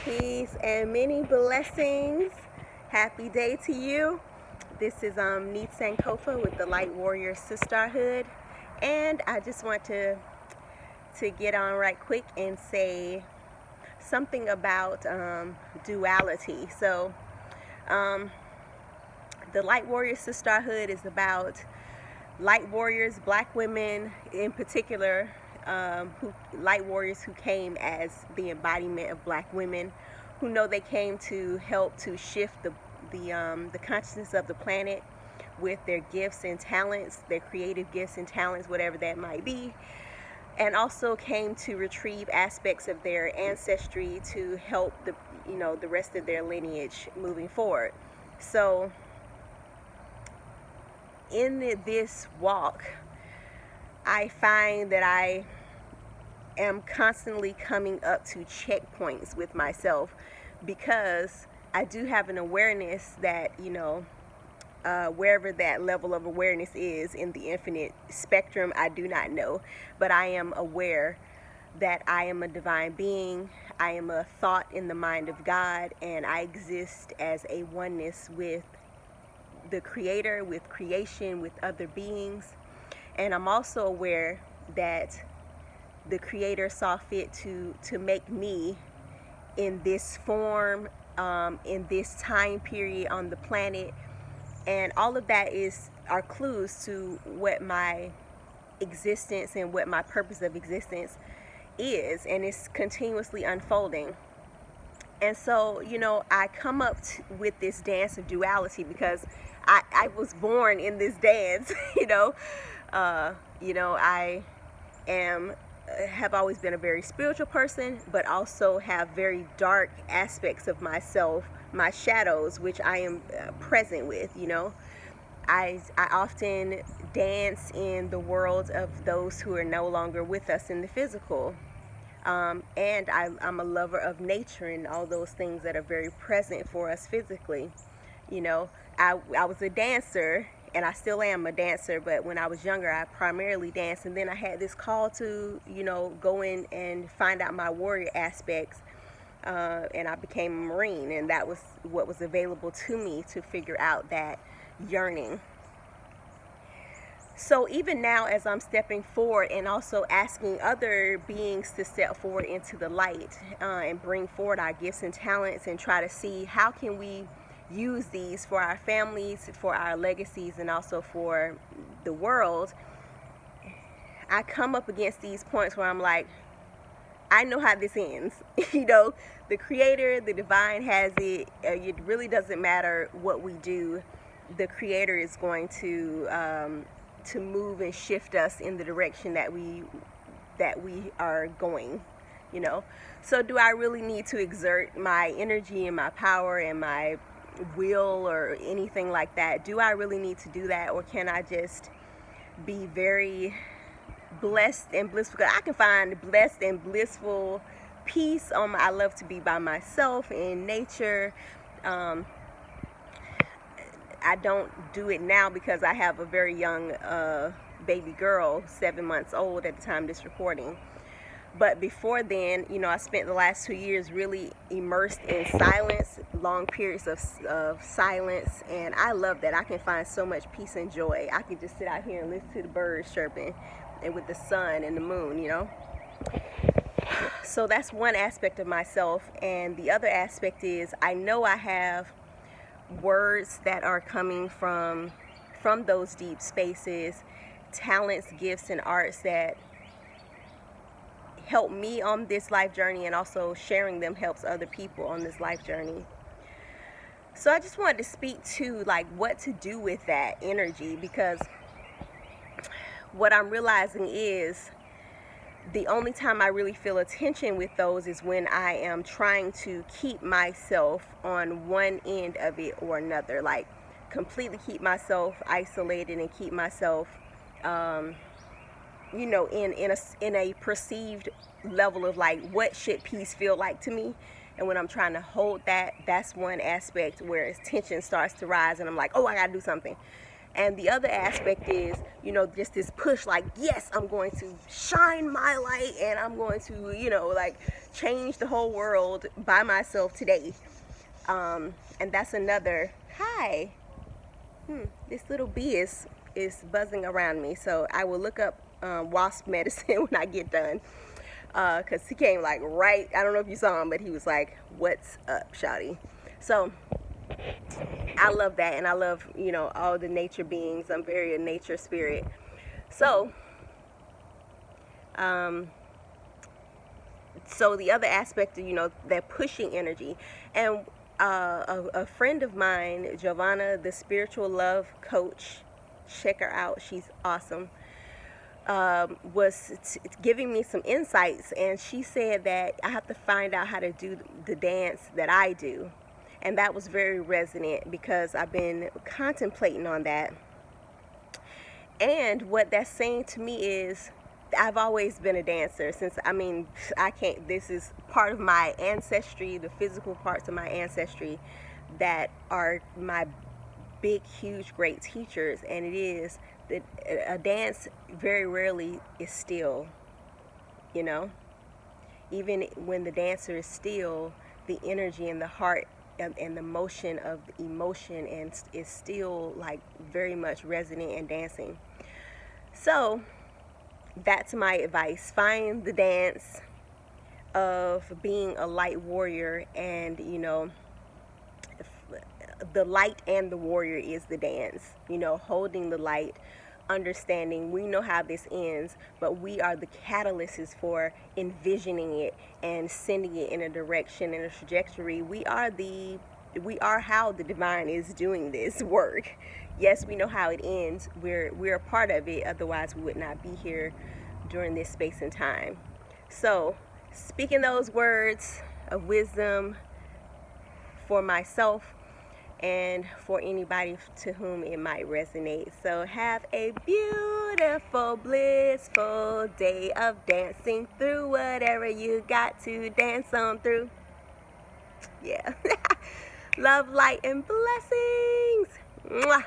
Peace and many blessings. Happy day to you. This is Neith with the Light Warrior SiStar Hood, and I just want to get on right quick and say something about duality. So the Light Warrior SiStar Hood is about light warriors, black women in particular, light warriors who came as the embodiment of black women, who know they came to help to shift the consciousness of the planet with their gifts and talents, their creative gifts and talents, whatever that might be, and also came to retrieve aspects of their ancestry to help the rest of their lineage moving forward. So in this walk, I find that I am constantly coming up to checkpoints with myself, because I do have an awareness that, wherever that level of awareness is in the infinite spectrum, I do not know, but I am aware that I am a divine being. I am a thought in the mind of God, and I exist as a oneness with the Creator, with creation, with other beings. And I'm also aware that the Creator saw fit to make me in this form, in this time period on the planet, and all of that are clues to what my existence and what my purpose of existence is, and it's continuously unfolding. And so, I come up with this dance of duality because I was born in this dance. I have always been a very spiritual person, but also have very dark aspects of myself, my shadows, which I am present with. I often dance in the world of those who are no longer with us in the physical. And I'm a lover of nature and all those things that are very present for us physically. I was a dancer, and I still am a dancer, but when I was younger, I primarily danced, and then I had this call to, go in and find out my warrior aspects, and I became a Marine, and that was what was available to me to figure out that yearning. So even now, as I'm stepping forward and also asking other beings to step forward into the light, and bring forward our gifts and talents, and try to see how can we use these for our families, for our legacies, and also for the world, I come up against these points where I'm like, I know how this ends. The Creator, the divine has it. It really doesn't matter what we do. The Creator is going to move and shift us in the direction that we are going. So do I really need to exert my energy and my power and my will or anything like that? Do I really need to do that, or can I just be very blessed and blissful? Because I can find blessed and blissful peace I love to be by myself in nature. I don't do it now because I have a very young baby girl, 7 months old at the time of this recording. But before then, I spent the last 2 years really immersed in silence, long periods of silence, and I love that. I can find so much peace and joy. I can just sit out here and listen to the birds chirping, and with the sun and the moon, So that's one aspect of myself, and the other aspect is I know I have words that are coming from those deep spaces, talents, gifts, and arts that help me on this life journey, and also sharing them helps other people on this life journey. So I just wanted to speak to what to do with that energy, because what I'm realizing is the only time I really feel a tension with those is when I am trying to keep myself on one end of it or another, like completely keep myself isolated and keep myself in a perceived level of what should peace feel like to me. And when I'm trying to hold that, that's one aspect where tension starts to rise, and I'm like, oh, I gotta do something. And the other aspect is, you know, just this push, like, yes, I'm going to shine my light and I'm going to, you know, like, change the whole world by myself today. And that's another, hi, this little bee is buzzing around me. So I will look up wasp medicine when I get done. Because he came like right, I don't know if you saw him, but he was like, what's up, shawty? So I love that, and I love, you know, all the nature beings. I'm very a nature spirit. So so the other aspect of, you know, that pushing energy, and a friend of mine, Giovanna, the spiritual love coach, check her out, she's awesome, was giving me some insights, and she said that I have to find out how to do the dance that I do. And that was very resonant because I've been contemplating on that. And what that's saying to me is, I've always been a dancer since, I mean, this is part of my ancestry, the physical parts of my ancestry that are my big, huge, great teachers. And it is that a dance very rarely is still, you know. Even when the dancer is still, the energy and the heart and the motion of the emotion and is still like very much resonant and dancing. So that's my advice. Find the dance of being a light warrior, and you know, the light and the warrior is the dance, you know, holding the light, understanding we know how this ends, but we are the catalysts for envisioning it and sending it in a direction and a trajectory. We are how the divine is doing this work. Yes, we know how it ends. We're a part of it, otherwise we would not be here during this space and time. So speaking those words of wisdom for myself and for anybody to whom it might resonate. So have a beautiful, blissful day of dancing through whatever you got to dance on through. Yeah. Love, light, and blessings. Mwah.